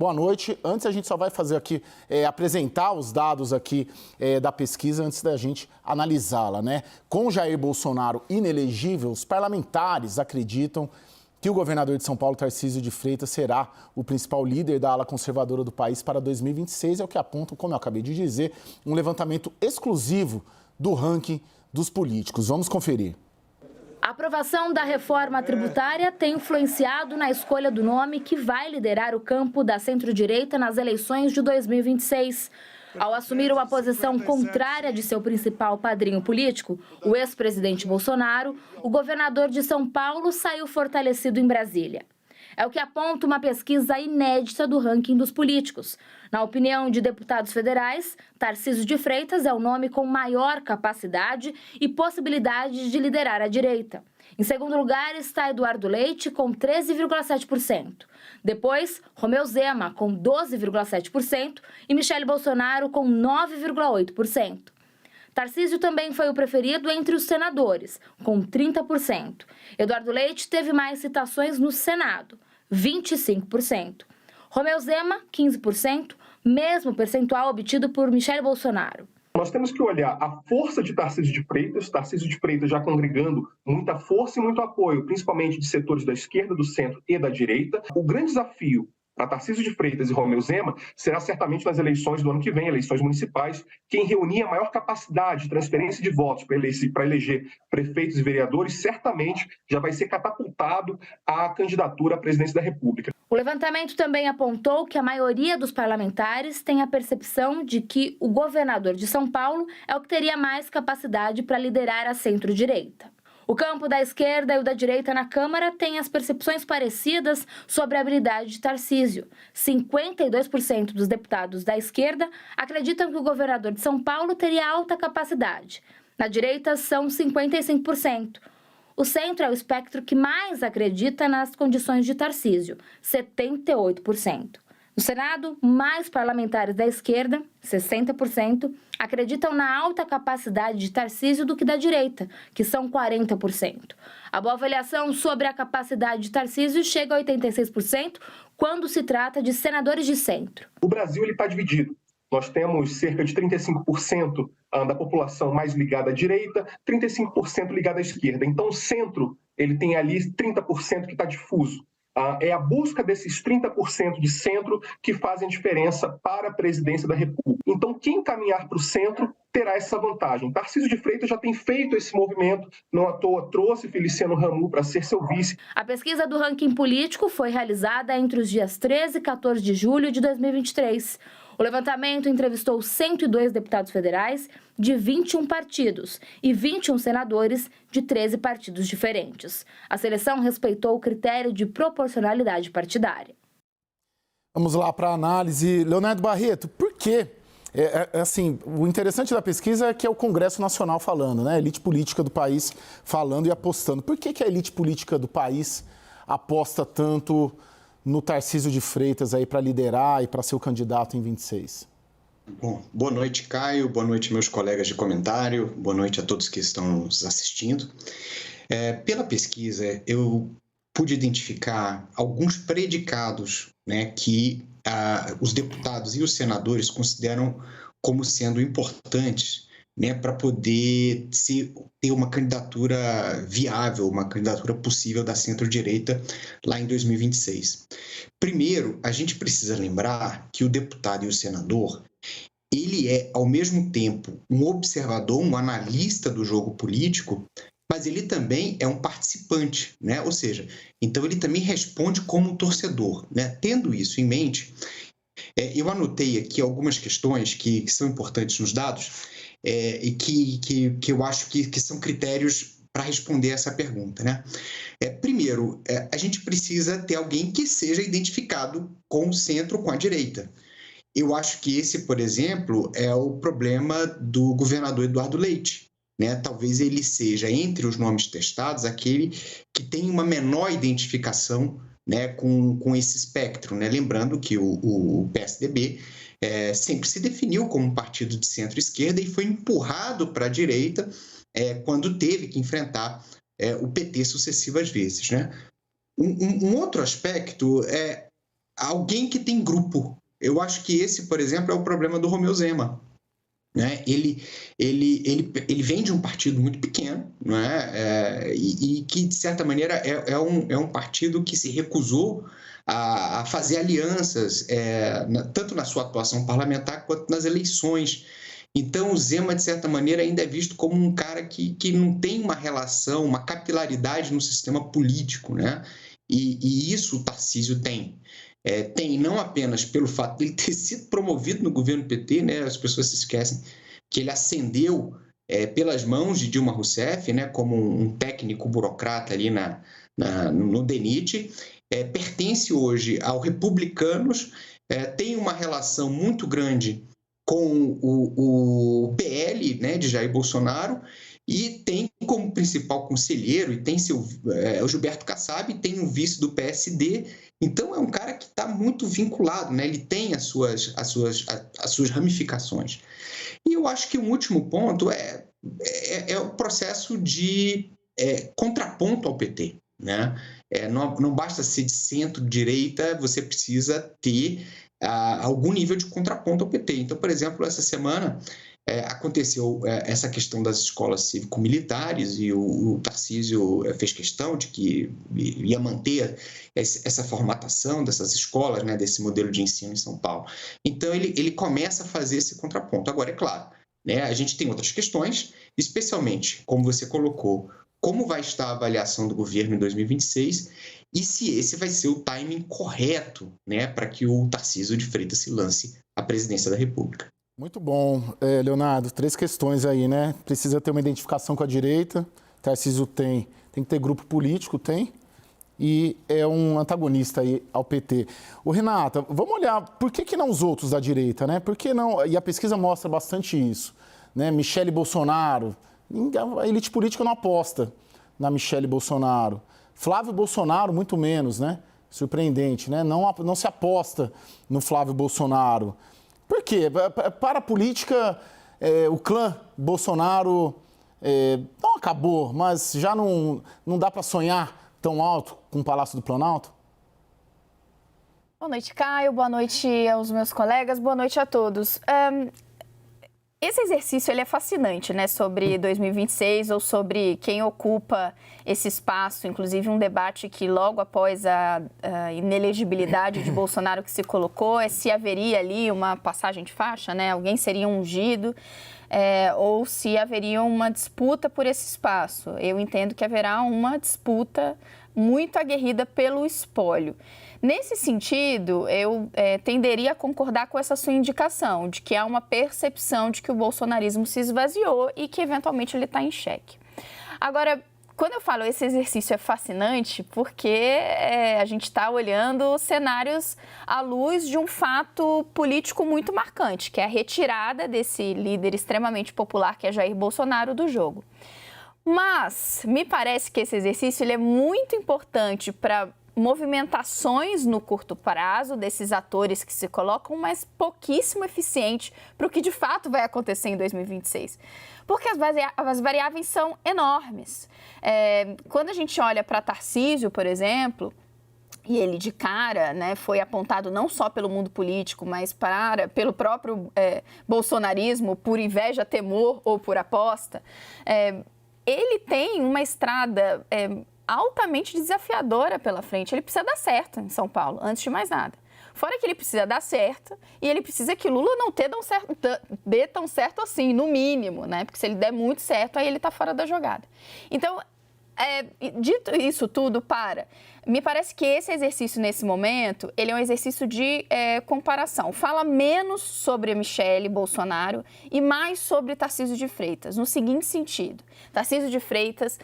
Boa noite. Antes a gente só vai fazer aqui, apresentar os dados aqui da pesquisa antes da gente analisá-la, né? Com Jair Bolsonaro inelegível, os parlamentares acreditam que o governador de São Paulo, Tarcísio de Freitas, será o principal líder da ala conservadora do país para 2026, é o que aponta, como eu acabei de dizer, um levantamento exclusivo do ranking dos políticos. Vamos conferir. A aprovação da reforma tributária tem influenciado na escolha do nome que vai liderar o campo da centro-direita nas eleições de 2026. Ao assumir uma posição contrária de seu principal padrinho político, o ex-presidente Bolsonaro, o governador de São Paulo saiu fortalecido em Brasília. É o que aponta uma pesquisa inédita do ranking dos políticos. Na opinião de deputados federais, Tarcísio de Freitas é o nome com maior capacidade e possibilidade de liderar a direita. Em segundo lugar está Eduardo Leite, com 13,7%. Depois, Romeu Zema, com 12,7% e Michele Bolsonaro, com 9,8%. Tarcísio também foi o preferido entre os senadores, com 30%. Eduardo Leite teve mais citações no Senado, 25%. Romeu Zema, 15%, mesmo percentual obtido por Michele Bolsonaro. Nós temos que olhar a força de Tarcísio de Freitas já congregando muita força e muito apoio, principalmente de setores da esquerda, do centro e da direita. O grande desafio para Tarcísio de Freitas e Romeu Zema será certamente nas eleições do ano que vem, eleições municipais, quem reunir a maior capacidade de transferência de votos para eleger prefeitos e vereadores, certamente já vai ser catapultado à candidatura à presidência da República. O levantamento também apontou que a maioria dos parlamentares tem a percepção de que o governador de São Paulo é o que teria mais capacidade para liderar a centro-direita. O campo da esquerda e o da direita na Câmara têm as percepções parecidas sobre a habilidade de Tarcísio. 52% dos deputados da esquerda acreditam que o governador de São Paulo teria alta capacidade. Na direita, são 55%. O centro é o espectro que mais acredita nas condições de Tarcísio, 78%. No Senado, mais parlamentares da esquerda, 60%, acreditam na alta capacidade de Tarcísio do que da direita, que são 40%. A boa avaliação sobre a capacidade de Tarcísio chega a 86% quando se trata de senadores de centro. O Brasil está dividido. Nós temos cerca de 35% da população mais ligada à direita, 35% ligada à esquerda. Então, o centro ele tem ali 30% que está difuso. É a busca desses 30% de centro que fazem diferença para a presidência da República. Então, quem caminhar para o centro terá essa vantagem. Tarcísio de Freitas já tem feito esse movimento, não à toa trouxe Feliciano Ramu para ser seu vice. A pesquisa do ranking político foi realizada entre os dias 13 e 14 de julho de 2023. O levantamento entrevistou 102 deputados federais de 21 partidos e 21 senadores de 13 partidos diferentes. A seleção respeitou o critério de proporcionalidade partidária. Vamos lá para a análise. Leonardo Barreto, por quê? Assim, o interessante da pesquisa é que é o Congresso Nacional falando, né? A elite política do país falando e apostando. Por que a elite política do país aposta tanto no Tarcísio de Freitas aí para liderar e para ser o candidato em 26? Bom, boa noite, Caio. Boa noite, meus colegas de comentário. Boa noite a todos que estão nos assistindo. Pela pesquisa, eu pude identificar alguns predicados, né, que os deputados e os senadores consideram como sendo importantes, né, para poder ter uma candidatura viável, uma candidatura possível da centro-direita lá em 2026. Primeiro, a gente precisa lembrar que o deputado e o senador, ele é, ao mesmo tempo, um observador, um analista do jogo político, mas ele também é um participante, né? Ou seja, então ele também responde como um torcedor, né? Tendo isso em mente, eu anotei aqui algumas questões que são importantes nos dados, e que eu acho que são critérios para responder essa pergunta, né? Primeiro, a gente precisa ter alguém que seja identificado com o centro, com a direita. Eu acho que esse, por exemplo, é o problema do governador Eduardo Leite, né? Talvez ele seja, entre os nomes testados, aquele que tem uma menor identificação, né, com esse espectro, né? Lembrando que o PSDB sempre se definiu como um partido de centro-esquerda e foi empurrado para a direita quando teve que enfrentar o PT sucessivas vezes, né? Um outro aspecto é alguém que tem grupo. Eu acho que esse, por exemplo, é o problema do Romeu Zema. Né? Ele vem de um partido muito pequeno, não é? E que, de certa maneira, é um partido que se recusou a fazer alianças, tanto na sua atuação parlamentar quanto nas eleições. Então, o Zema, de certa maneira, ainda é visto como um cara que não tem uma relação, uma capilaridade no sistema político, né? E isso o Tarcísio tem. Tem não apenas pelo fato de ele ter sido promovido no governo PT, né? As pessoas se esquecem que ele ascendeu pelas mãos de Dilma Rousseff, né? Como um técnico burocrata ali no DENIT, pertence hoje ao Republicanos, tem uma relação muito grande com o PL, né, de Jair Bolsonaro, e tem como principal conselheiro, e tem o Gilberto Kassab, tem o vice do PSD, então é um cara que está muito vinculado, né, ele tem as suas ramificações. E eu acho que um último ponto é o processo de contraponto ao PT, né? Não basta ser de centro-direita, você precisa ter algum nível de contraponto ao PT. Então, por exemplo, essa semana aconteceu essa questão das escolas cívico-militares e o Tarcísio fez questão de que ia manter essa formatação dessas escolas, né, desse modelo de ensino em São Paulo. Então, ele começa a fazer esse contraponto. Agora, é claro, né, a gente tem outras questões, especialmente, como você colocou, como vai estar a avaliação do governo em 2026 e se esse vai ser o timing correto, né, para que o Tarcísio de Freitas se lance à presidência da República. Muito bom, Leonardo. 3 questões aí, né? Precisa ter uma identificação com a direita, Tarcísio tem que ter grupo político, tem, e é um antagonista aí ao PT. Ô, Renata, vamos olhar, por que não os outros da direita, né? Por que não? E a pesquisa mostra bastante isso, né? Michele Bolsonaro, a elite política não aposta na Michele Bolsonaro. Flávio Bolsonaro, muito menos, né? Surpreendente, né? Não se aposta no Flávio Bolsonaro. Por quê? Para a política, o clã Bolsonaro não acabou, mas já não dá para sonhar tão alto com o Palácio do Planalto? Boa noite, Caio. Boa noite aos meus colegas. Boa noite a todos. Esse exercício ele é fascinante, né, sobre 2026 ou sobre quem ocupa esse espaço, inclusive um debate que logo após a inelegibilidade de Bolsonaro que se colocou, se haveria ali uma passagem de faixa, né, alguém seria ungido, ou se haveria uma disputa por esse espaço. Eu entendo que haverá uma disputa muito aguerrida pelo espólio. Nesse sentido, eu tenderia a concordar com essa sua indicação, de que há uma percepção de que o bolsonarismo se esvaziou e que, eventualmente, ele está em xeque. Agora, quando eu falo esse exercício é fascinante, porque a gente está olhando cenários à luz de um fato político muito marcante, que é a retirada desse líder extremamente popular, que é Jair Bolsonaro, do jogo. Mas me parece que esse exercício ele é muito importante para movimentações no curto prazo desses atores que se colocam, mas pouquíssimo eficiente para o que de fato vai acontecer em 2026. Porque as variáveis são enormes. Quando a gente olha para Tarcísio, por exemplo, e ele de cara, né, foi apontado não só pelo mundo político, mas pelo próprio bolsonarismo, por inveja, temor ou por aposta, ele tem uma estrada altamente desafiadora pela frente. Ele precisa dar certo em São Paulo, antes de mais nada. Fora que ele precisa dar certo e ele precisa que Lula não dê tão certo assim, no mínimo, né? Porque se ele der muito certo, aí ele está fora da jogada. Então, dito isso tudo, me parece que esse exercício nesse momento, ele é um exercício de comparação. Fala menos sobre a Michele Bolsonaro e mais sobre Tarcísio de Freitas, no seguinte sentido. Tarcísio de Freitas,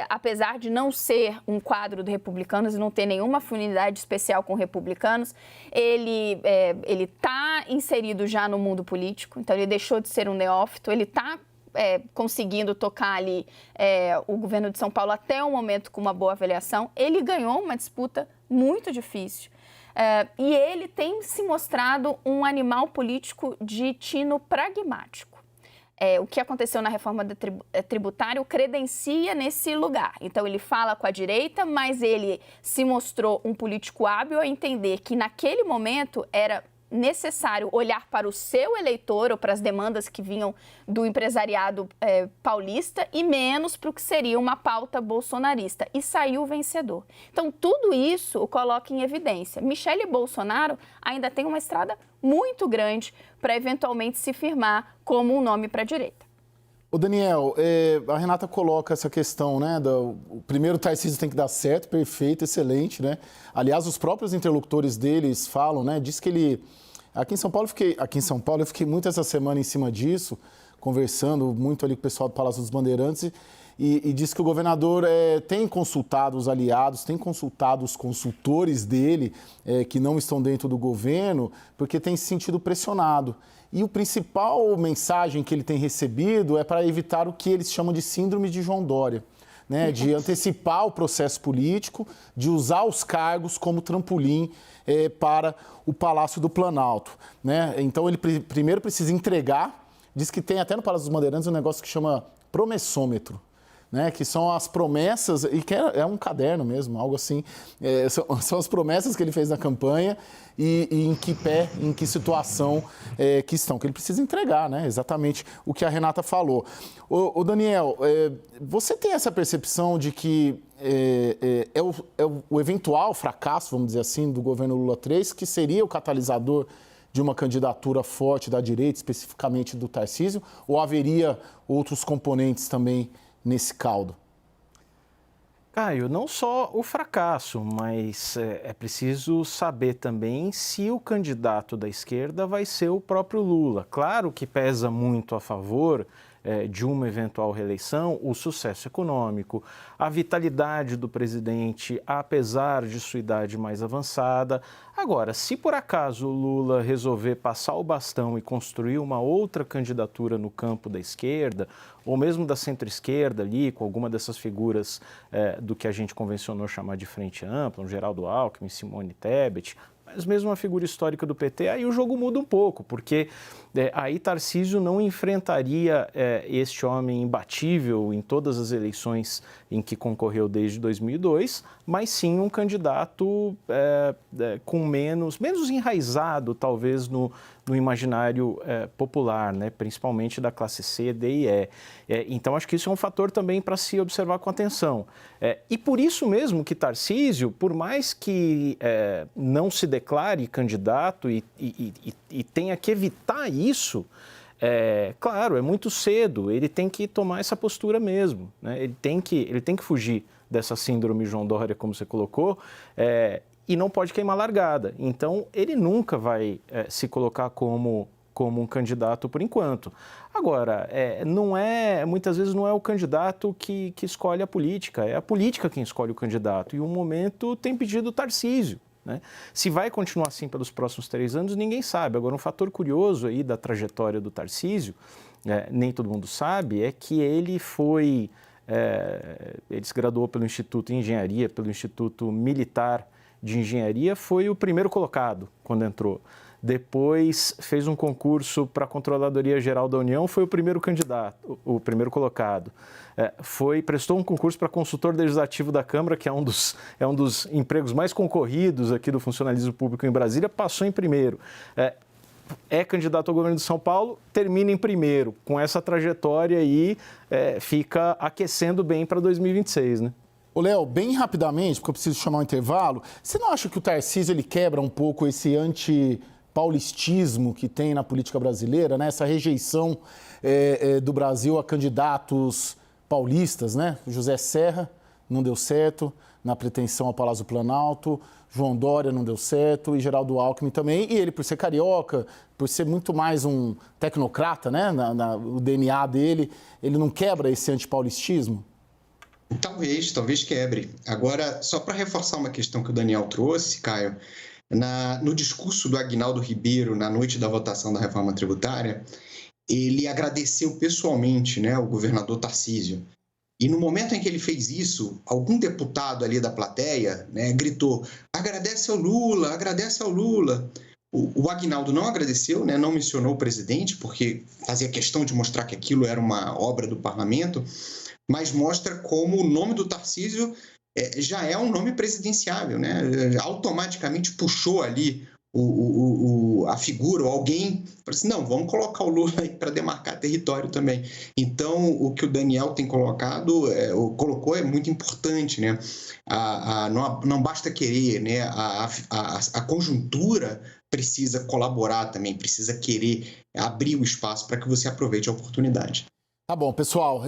apesar de não ser um quadro do Republicanos e não ter nenhuma afinidade especial com republicanos, ele está inserido já no mundo político, então ele deixou de ser um neófito, ele está conseguindo tocar ali o governo de São Paulo até o momento com uma boa avaliação. Ele ganhou uma disputa muito difícil e ele tem se mostrado um animal político de tino pragmático. o que aconteceu na reforma tributária o credencia nesse lugar. Então, ele fala com a direita, mas ele se mostrou um político hábil a entender que, naquele momento, era necessário olhar para o seu eleitor ou para as demandas que vinham do empresariado paulista e menos para o que seria uma pauta bolsonarista. E saiu vencedor. Então, tudo isso o coloca em evidência. Michele Bolsonaro ainda tem uma estrada muito grande para eventualmente se firmar como um nome para a direita. Ô Daniel, a Renata coloca essa questão, né? O primeiro Tarcísio tem que dar certo, perfeito, excelente, né? Aliás, os próprios interlocutores deles falam, né? Diz que ele... Aqui em São Paulo eu fiquei muito essa semana em cima disso, conversando muito ali com o pessoal do Palácio dos Bandeirantes e diz que o governador tem consultado os aliados, tem consultado os consultores dele, que não estão dentro do governo, porque tem se sentido pressionado. E o principal mensagem que ele tem recebido é para evitar o que eles chamam de síndrome de João Dória, né? De antecipar o processo político, de usar os cargos como trampolim para o Palácio do Planalto, né? Então ele primeiro precisa entregar, diz que tem até no Palácio dos Bandeirantes um negócio que chama promessômetro, né, que são as promessas, e que é um caderno mesmo, algo assim, são as promessas que ele fez na campanha e em que pé, em que situação que estão, que ele precisa entregar, né, exatamente o que a Renata falou. Ô Daniel, você tem essa percepção de que o eventual fracasso, vamos dizer assim, do governo Lula III, que seria o catalisador de uma candidatura forte da direita, especificamente do Tarcísio, ou haveria outros componentes também nesse caldo? Caio, não só o fracasso, mas é preciso saber também se o candidato da esquerda vai ser o próprio Lula. Claro que pesa muito a favor de uma eventual reeleição o sucesso econômico, a vitalidade do presidente, apesar de sua idade mais avançada. Agora, se por acaso o Lula resolver passar o bastão e construir uma outra candidatura no campo da esquerda, ou mesmo da centro-esquerda ali, com alguma dessas figuras do que a gente convencionou chamar de frente ampla, um Geraldo Alckmin, Simone Tebet, mas mesmo uma figura histórica do PT, aí o jogo muda um pouco, porque aí Tarcísio não enfrentaria este homem imbatível em todas as eleições em que concorreu desde 2002, mas sim um candidato com menos enraizado, talvez, no imaginário popular, né? Principalmente da classe C, D e E. Então, acho que isso é um fator também para se observar com atenção. E por isso mesmo que Tarcísio, por mais que não se declare candidato e tenha que evitar isso, claro, é muito cedo, ele tem que tomar essa postura mesmo, né? Ele tem que fugir dessa síndrome João Dória, como você colocou, e não pode queimar largada. Então, ele nunca vai se colocar como um candidato por enquanto. Agora, muitas vezes não é o candidato que escolhe a política, é a política quem escolhe o candidato. E o momento tem pedido Tarcísio, né? Se vai continuar assim pelos próximos 3 anos, ninguém sabe. Agora, um fator curioso aí da trajetória do Tarcísio, nem todo mundo sabe, é que ele se graduou pelo Instituto de Engenharia, pelo Instituto Militar de Engenharia, foi o primeiro colocado quando entrou. Depois fez um concurso para a Controladoria Geral da União, foi o primeiro candidato, o primeiro colocado. Prestou um concurso para consultor legislativo da Câmara, que é um dos empregos mais concorridos aqui do funcionalismo público em Brasília, passou em primeiro. É candidato ao governo de São Paulo, termina em primeiro. Com essa trajetória aí, fica aquecendo bem para 2026, né? Ô, Léo, bem rapidamente, porque eu preciso chamar um intervalo, você não acha que o Tarcísio ele quebra um pouco esse antipaulistismo que tem na política brasileira, né? Essa rejeição do Brasil a candidatos paulistas, né? José Serra não deu certo na pretensão ao Palácio do Planalto, João Dória não deu certo e Geraldo Alckmin também. E ele, por ser carioca, por ser muito mais um tecnocrata, né? O DNA dele, ele não quebra esse antipaulistismo? Talvez quebre. Agora, só para reforçar uma questão que o Daniel trouxe, Caio, no discurso do Aguinaldo Ribeiro, na noite da votação da reforma tributária, ele agradeceu pessoalmente, né, o governador Tarcísio. E no momento em que ele fez isso, algum deputado ali da plateia, né, gritou: agradece ao Lula, agradece ao Lula. O Aguinaldo não agradeceu, né, não mencionou o presidente, porque fazia questão de mostrar que aquilo era uma obra do parlamento, mas mostra como o nome do Tarcísio já é um nome presidenciável, né? Automaticamente puxou ali a figura, ou alguém, falou assim, não, vamos colocar o Lula aí para demarcar território também. Então, o que o Daniel tem colocou é muito importante, né? Não basta querer, né? A conjuntura precisa colaborar também, precisa querer abrir o espaço para que você aproveite a oportunidade. Tá bom, pessoal.